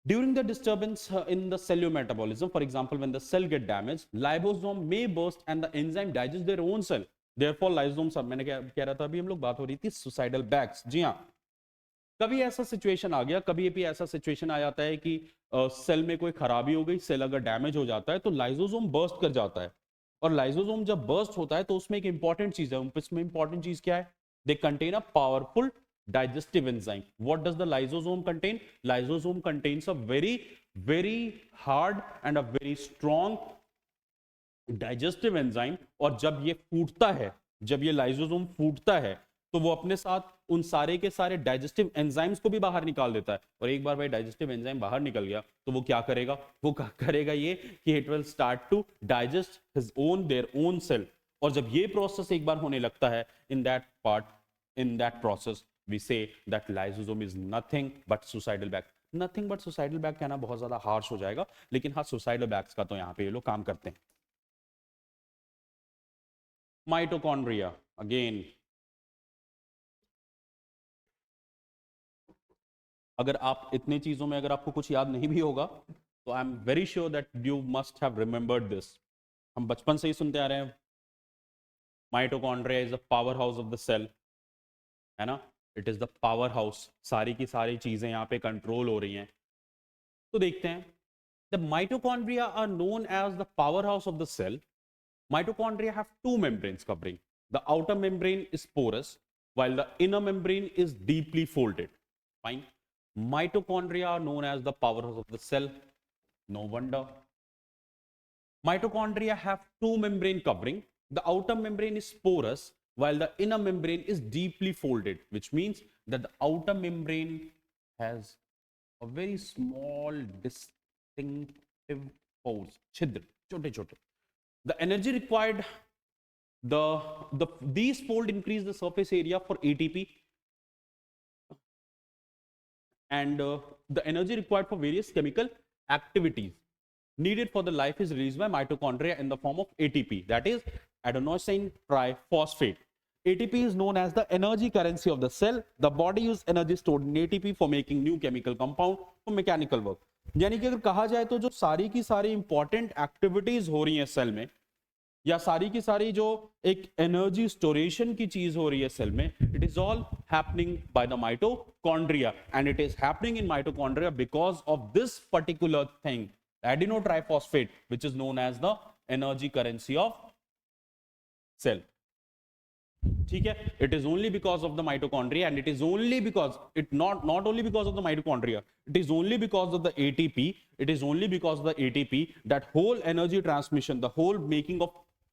During the disturbance in the cellular metabolism, for example, when the cell get damaged, lysosome may burst and the enzyme digest their own cell. Therefore, lysosomes, मैंने कह रहा था अभी हम लोग बात हो रही थी suicidal bags. जी हाँ, कभी ऐसा सिचुएशन आ गया, कभी भी ऐसा सिचुएशन आ जाता है कि सेल में कोई खराबी हो गई, सेल अगर डैमेज हो जाता है तो लाइसोसोम बर्स्ट कर जाता है. और लाइसोसोम जब बर्स्ट होता है तो उसमें एक इंपॉर्टेंट चीज है. उसमें इंपॉर्टेंट चीज क्या है? They contain a powerful digestive enzyme. What does the lysosome contain? Lysosome contains a very hard and a very strong digestive enzyme. और जब ये फूटता है, जब ये लाइसोसोम फूटता है तो वो अपने साथ उन सारे के सारे डाइजेस्टिव एंजाइम्स को भी बाहर निकाल देता है. और एक बार भाई डाइजेस्टिव एंजाइम बाहर निकल गया तो वो क्या करेगा? वो करेगा ये कि it will start to digest his own their own cell. और जब ये प्रोसेस एक बार होने लगता है, in that process we say that lysosome is nothing but suicidal bag. Nothing but suicidal bag कहना बहुत ज्यादा हार्श हो जाएगा, लेकिन हाँ suicidal bags का तो यहाँ पे ये लोग काम करते हैं. Mitochondria again. अगर आप इतनी चीजों में अगर आपको कुछ याद नहीं भी होगा तो I am very sure that you must have remembered this. हम बचपन से ही सुनते आ रहे हैं mitochondria is the power house of the cell, है ना. It is the power house, सारी की सारी चीजें यहाँ पे कंट्रोल हो रही हैं. तो देखते हैं, the mitochondria are known as the power house of the cell. Mitochondria have two membranes covering. The outer membrane is porous, while the inner membrane is deeply folded. Fine. Mitochondria are known as the powerhouse of the cell. No wonder. Mitochondria have two membrane covering. The outer membrane is porous, while the inner membrane is deeply folded, which means that the outer membrane has a very small distinctive pores, chidr, chote. The energy required, these fold increase the surface area for ATP, and the energy required for various chemical activities needed for the life is released by mitochondria in the form of ATP, that is adenosine triphosphate. ATP is known as the energy currency of the cell. The body uses energy stored in ATP for making new chemical compound for mechanical work. यानी कि अगर कहा जाए तो जो सारी की सारी इंपॉर्टेंट एक्टिविटीज हो रही हैं सेल में, या सारी की सारी जो एक एनर्जी स्टोरेशन की चीज हो रही है सेल में, it is all happening by the mitochondria, and it is happening in mitochondria because of this particular thing, adenotriphosphate, which is known as the energy currency of cell. ठीक है. It is only because of the mitochondria, and it is only because it not only because of the mitochondria, it is only because of the ATP, it is only because of the ATP that whole energy transmission, the whole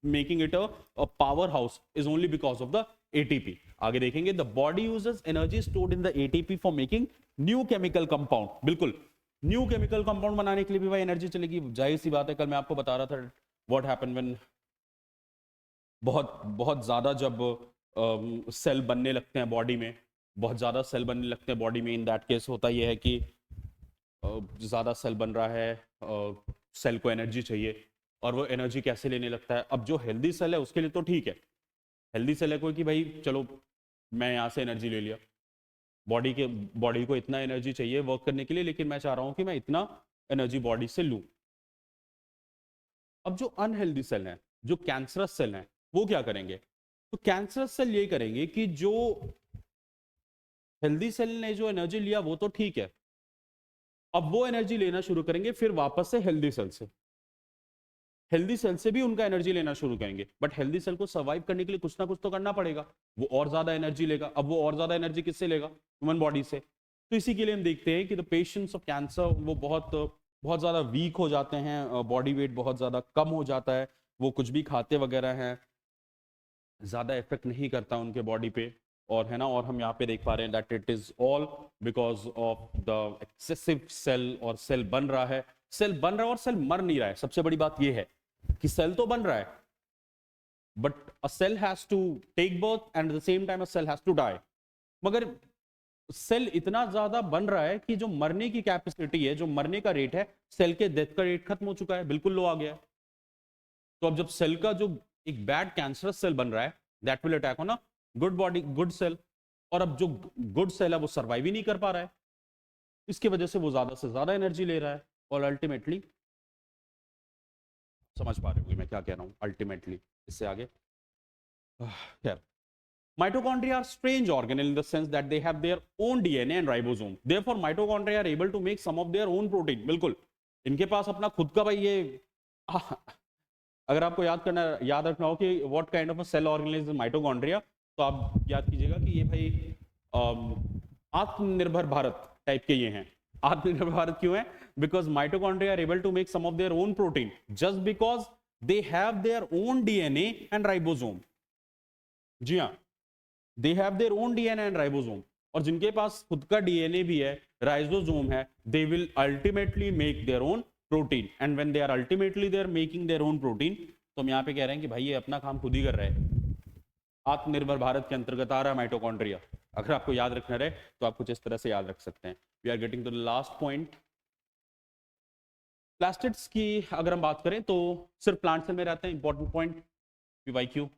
making it a powerhouse is only because of the ATP. आगे देखेंगे, the body uses energy stored in the ATP for making new chemical compound. बिल्कुल न्यू केमिकल कंपाउंड बनाने के लिए भी भाई एनर्जी चलेगी. जाहिर सी बात है, कल मैं आपको बता रहा था व्हाट हैपन व्हेन बहुत ज्यादा जब सेल बनने लगते हैं बॉडी में, बहुत ज्यादा सेल बनने लगते हैं बॉडी में, इन दैट केस होता यह है कि ज्यादा सेल बन रहा है, सेल को एनर्जी चाहिए, और वो एनर्जी कैसे लेने लगता है. अब जो हेल्दी सेल है उसके लिए तो ठीक है, हेल्दी सेल है कोई कि भाई चलो मैं यहाँ से एनर्जी ले लिया, बॉडी को इतना एनर्जी चाहिए वर्क करने के लिए, लेकिन मैं चाह रहा हूँ कि मैं इतना एनर्जी बॉडी से लूँ. अब जो अनहेल्दी सेल हैं, जो कैंसरस सेल हैं, वो क्या करेंगे? तो कैंसरस सेल ये करेंगे कि जो हेल्दी सेल ने जो एनर्जी लिया वो तो ठीक है, अब वो एनर्जी लेना शुरू करेंगे फिर वापस से हेल्दी सेल से, हेल्दी सेल से भी उनका एनर्जी लेना शुरू करेंगे. बट हेल्दी सेल को सर्वाइव करने के लिए कुछ ना कुछ तो करना पड़ेगा, वो और ज्यादा एनर्जी लेगा. अब वो और ज्यादा एनर्जी किससे लेगा? ह्यूमन बॉडी से. तो इसी के लिए हम देखते हैं कि द पेशेंट्स ऑफ कैंसर वो बहुत ज्यादा वीक हो जाते हैं, बॉडी वेट बहुत ज्यादा कम हो जाता है, वो कुछ भी खाते वगैरह हैं ज़्यादा इफेक्ट नहीं करता उनके बॉडी पे, और है ना, और हम यहाँ पे देख पा रहे हैं that it is all because of the excessive cell, और सेल बन रहा है, सेल बन रहा है और सेल मर नहीं रहा है। सबसे बड़ी बात ये है कि सेल तो बन रहा है, but a cell has to take birth and at the same time a cell has to die. मगर सेल इतना ज्यादा बन रहा है कि जो मरने की कैपेसिटी है, जो मरने का रेट है, सेल के डेथ का रेट खत्म हो चुका है, बिल्कुल लो आ गया है। तो अब जब सेल का जो एक बैड कैंसरस सेल बन रहा है, that will attack on a good body, good cell, और अब जो गुड सेल है वो सर्वाइव ही नहीं कर पा रहा है, इसकी वजह से वो ज्यादा से ज्यादा एनर्जी ले रहा है, और अल्टीमेटली, समझ पा रहे होंगे मैं क्या कह रहा हूं, अल्टीमेटली इससे आगे खैर, mitochondria are strange organelle in the sense that they have their own DNA and ribosome. Therefore, mitochondria are able to make some of their own protein. बिल्कुल, इनके पास अपना खुद का भाई ये अगर आपको याद रखना हो कि what kind of a cell organelle is mitochondria, तो आप याद कीजिएगा कि ये भाई आत्मनिर्भर भारत टाइप के ये हैं। आत्मनिर्भर भारत क्यों है? Because mitochondria are able to make some of their own protein just because they have their own DNA and ribosome. जी हाँ, दे have their own DNA and ribosome, और जिनके पास खुद का डीएनए भी है, राइबोसोम है, they will ultimately make their own protein, and when they are ultimately they are making their own protein, तो हम यहाँ पे कह रहे हैं कि भाई ये अपना काम खुद ही कर रहे हैं। आत्मनिर्भर भारत के अंतर्गत आ रहा है माइटोकॉन्ड्रिया। अगर आपको याद रखना रहे तो आप कुछ इस तरह से याद रख सकते हैं। We are getting to the last point. Plastids की अगर हम बात करें तो सिर्फ प्लांट सेल में रहते हैं, इंपॉर्टेंट पॉइंट पीवाईक्यू।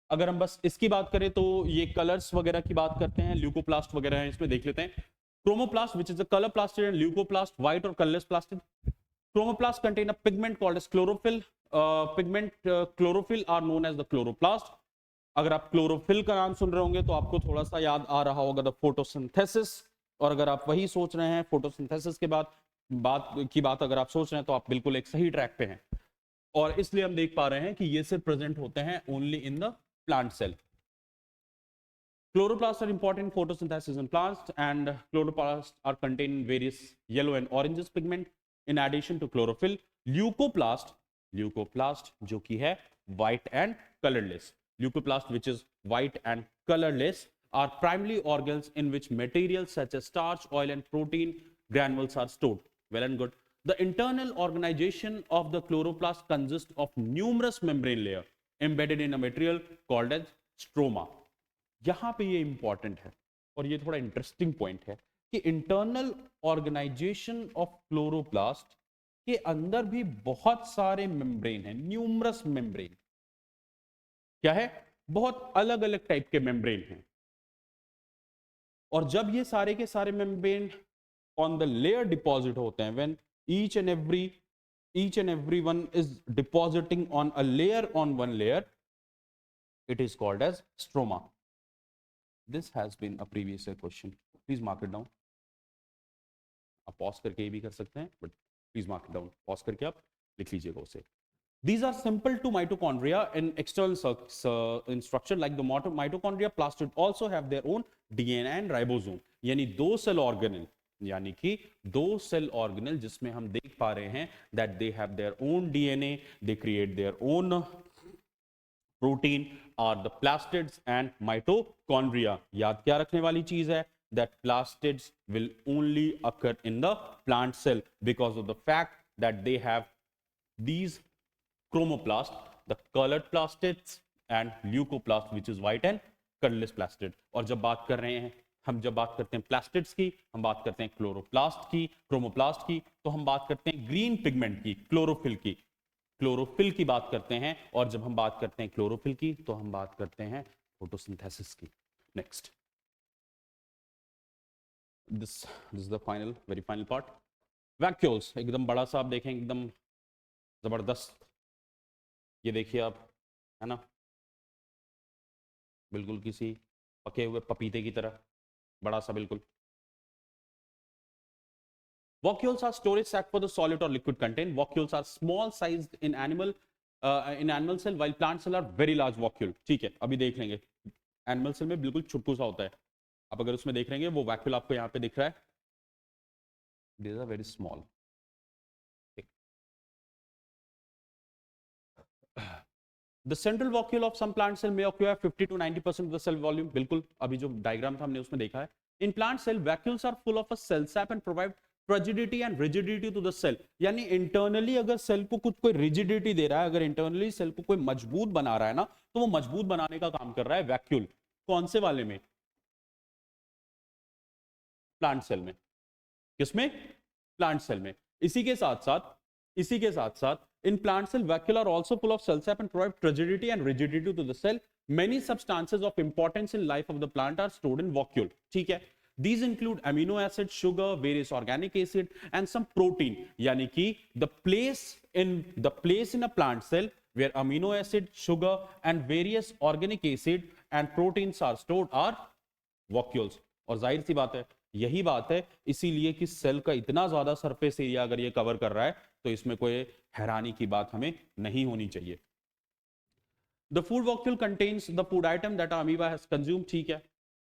अगर हम बस इसकी बात करें तो ये कलर्स वगैरह की बात करते हैं, ल्यूकोप्लास्ट वगैरह है, इसमें देख लेते हैं। Chromoplast which is a colour plastid and leucoplast white और colourless plastid. Chromoplast contain a pigment called as chlorophyll. Pigment chlorophyll are known as the chloroplast. अगर आप क्लोरोफिल का नाम सुन रहे होंगे तो आपको थोड़ा सा याद आ रहा होगा द फोटोसिंथेसिस, और अगर आप वही सोच रहे हैं फोटोसिंथेसिस के बाद बात अगर आप सोच रहे हैं तो आप बिल्कुल एक सही ट्रैक पे हैं, और इसलिए हम देख पा रहे हैं कि ये सिर्फ प्रेजेंट होते हैं only in the plant cell. Chloroplasts are important in photosynthesis in plants, and chloroplasts are contained in various yellow and oranges pigment in addition to chlorophyll. Leucoplast जो कि है white and colorless. Leucoplast which is white and colorless are primarily organs in which materials such as starch, oil and protein granules are stored. Well and good. The internal organization of the chloroplast consists of numerous membrane layers embedded in a material called as stroma. यहां पे ये इंपॉर्टेंट है और ये थोड़ा इंटरेस्टिंग पॉइंट है कि इंटरनल ऑर्गेनाइजेशन ऑफ क्लोरोप्लास्ट के अंदर भी बहुत सारे मेम्ब्रेन हैं, न्यूमरस मेम्ब्रेन। क्या है? बहुत अलग अलग टाइप के मेम्ब्रेन हैं, और जब ये सारे के सारे membrane on the layer deposit होते हैं, when each and every one is depositing on a layer, on one layer, it is called as stroma. This has been a previous year question, please mark it down. आप पॉज करके ये भी कर सकते हैं, but please mark it down, pause करके आप लिख लीजिएगा उसे। These are simple to mitochondria in external in structure like the mitochondria. Plastid also have their own DNA and ribosome, यानी दो सेल ऑर्गेनल, यानी कि दो सेल ऑर्गेनल जिसमें हम देख पा रहे हैं that they have their own DNA, they create their own protein, are the plastids and mitochondria. याद क्या रखने वाली चीज है? That plastids will only occur in the plant cell because of the fact that they have these chromoplast, the colored plastids, and leucoplast which is white and colorless plastid. और जब बात कर रहे हैं, हम जब बात करते हैं प्लास्टिड्स की, हम बात करते हैं क्लोरोप्लास्ट की, क्रोमोप्लास्ट की, तो हम बात करते हैं ग्रीन पिगमेंट की, क्लोरोफिल की, क्लोरोफिल की बात करते हैं, और जब हम बात करते हैं क्लोरोफिल की तो हम बात करते हैं फोटोसिंथेसिस की। Next, this is the final, very final part, vacuoles. एकदम बड़ा सा आप देखें, एकदम जबरदस्त, ये देखिए आप, है ना, बिल्कुल किसी पके हुए पपीते की तरह बड़ा सा, बिल्कुल। Vacuoles are storage sac for the solid or liquid content. Vacuoles are small sized in animal cell, while plant cell are very large vacuole. ठीक है, अभी देख लेंगे। एनिमल सेल में बिल्कुल छुट्टू सा होता है, आप अगर उसमें देख लेंगे वो वैक्यूल आपको यहाँ पे दिख रहा है, these are very small. The central vacuole of some plant cell may occupy 50 to 90% of the cell volume, बिल्कुल अभी जो डायग्राम था हमने उसमें देखा है। In plant cell vacuoles are full of a cell sap and provide frigidity and rigidity to the cell, यानी इंटरनली अगर सेल को कुछ कोई रिजिडिटी दे रहा है, अगर इंटरनली सेल को कोई मजबूत बना रहा है ना, तो वो मजबूत बनाने का काम कर रहा है वैक्यूल। कौन से वाले में? प्लांट सेल में। किसमें? प्लांट सेल में। इसी के साथ साथ in plant cell vacuole are also full of cell sap and provide frigidity and rigidity to the cell. Many substances of importance in life of the plant are stored in vacuole. ठीक है, these include amino acid, sugar, various organic acid and some protein, यानी कि the place in a plant cell where amino acid, sugar and various organic acid and proteins are stored are vacuoles. और जाहिर सी बात है, यही बात है, इसीलिए कि सेल का इतना ज्यादा सरफेस एरिया अगर ये कवर कर रहा है तो इसमें कोई हैरानी की बात हमें नहीं होनी चाहिए। The food vacuole contains the food item that amoeba has consume, ठीक है।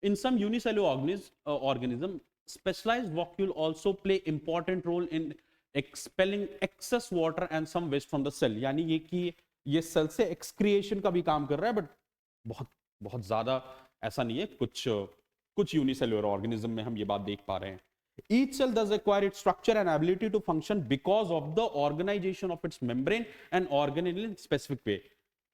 In some unicellular organism specialized vacuole also play important role in expelling excess water and some waste from the cell, यानी ये कि ये सेल से एक्सक्रिएशन का भी काम कर रहा है, बट बहुत बहुत ज्यादा ऐसा नहीं है, कुछ यूनिसेलुलर ऑर्गेनिज्म में हम ये बात देख पा रहे हैं। Each cell does acquire its structure and ability to function because of the organization of its membrane and organelle in specific way.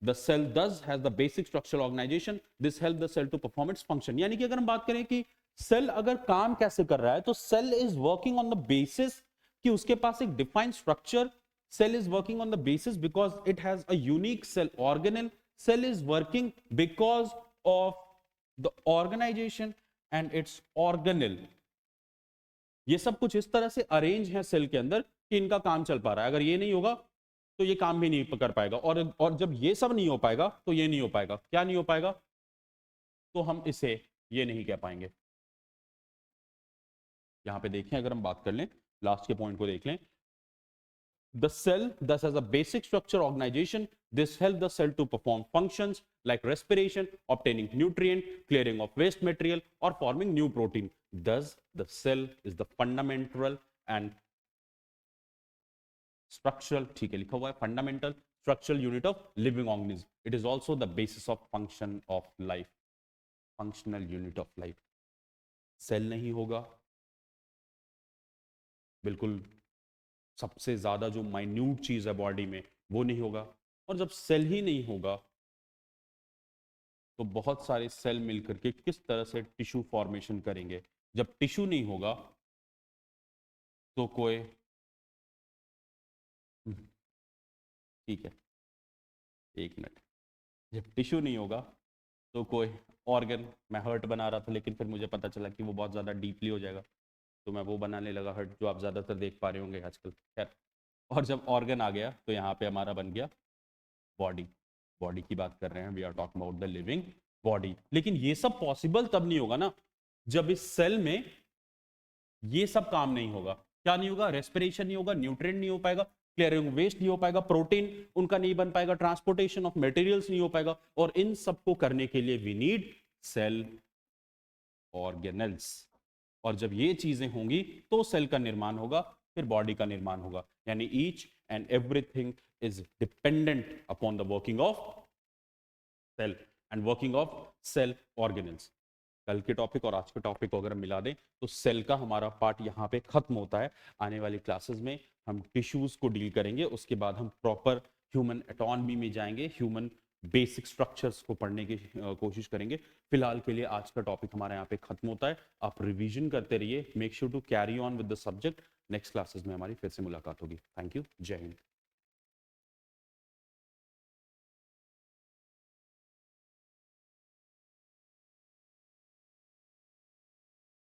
The cell thus has the basic structural organization. This helps the cell to perform its function. यानी कि अगर हम बात करें कि सेल अगर काम कैसे कर रहा है, तो cell is working on the basis कि उसके पास एक defined structure. Cell is working on the basis because it has a unique cell organelle. Cell is working because of the organisation and its organelle. ये सब कुछ इस तरह से अरेंज है सेल के अंदर कि इनका काम चल पा रहा है। अगर ये नहीं होगा तो ये काम भी नहीं कर पाएगा, और जब ये सब नहीं हो पाएगा तो ये नहीं हो पाएगा। क्या नहीं हो पाएगा? तो हम इसे ये नहीं कह पाएंगे। यहां पे देखें, अगर हम बात कर लें, लास्ट के पॉइंट को देख लें, the cell thus has a basic structure organization. This helps the cell to perform functions like respiration, obtaining nutrient, clearing of waste material or forming new protein. Thus the cell is the fundamental and structural, ठीक है लिखा हुआ है, fundamental structural unit of living organism. It is also the basis of function of life, functional unit of life. Cell नहीं होगा, बिल्कुल सबसे ज्यादा जो माइन्यूट चीज है बॉडी में वो नहीं होगा। और जब सेल ही नहीं होगा तो बहुत सारे सेल मिलकर के किस तरह से टिश्यू फॉर्मेशन करेंगे। जब टिश्यू नहीं होगा तो कोई, ठीक है एक मिनट, जब टिश्यू नहीं होगा तो कोई ऑर्गन, मैं हर्ट बना रहा था लेकिन फिर मुझे पता चला कि वो बहुत ज़्यादा डीपली हो जाएगा तो मैं वो बनाने लगा हर्ट, जो आप ज़्यादातर देख पा रहे होंगे आजकल। खैर, और जब ऑर्गन आ गया तो यहाँ पे हमारा बन गया बॉडी। बॉडी की बात कर रहे हैं, we are talking about the living body. लेकिन ये सब पॉसिबल तब नहीं होगा ना जब इस सेल में ये सब काम नहीं होगा। क्या नहीं होगा? रेस्पिरेशन नहीं होगा, न्यूट्रिएंट नहीं हो पाएगा, क्लियरिंग वेस्ट नहीं हो पाएगा, प्रोटीन उनका नहीं बन पाएगा, ट्रांसपोर्टेशन ऑफ मटेरियल्स नहीं हो पाएगा। और इन सबको करने के लिए वी नीड सेल ऑर्गेनेल्स। और जब ये चीजें होंगी तो सेल का निर्माण होगा, फिर बॉडी का निर्माण होगा। यानी each and everything is dependent upon the working of cell and working of cell organelles. कल के टॉपिक और आज के टॉपिक को अगर हम मिला दें तो सेल का हमारा पार्ट यहाँ पे खत्म होता है। आने वाली क्लासेस में हम टिश्यूज को डील करेंगे, उसके बाद हम प्रॉपर ह्यूमन एटॉनमी में जाएंगे, ह्यूमन बेसिक स्ट्रक्चर्स को पढ़ने की कोशिश करेंगे। फिलहाल के लिए आज का टॉपिक हमारे यहाँ पे खत्म होता है। आप रिवीजन करते रहिए, make sure to carry on with the subject. Next classes में हमारी फिर से मुलाकात होगी। थैंक यू, जय हिंद।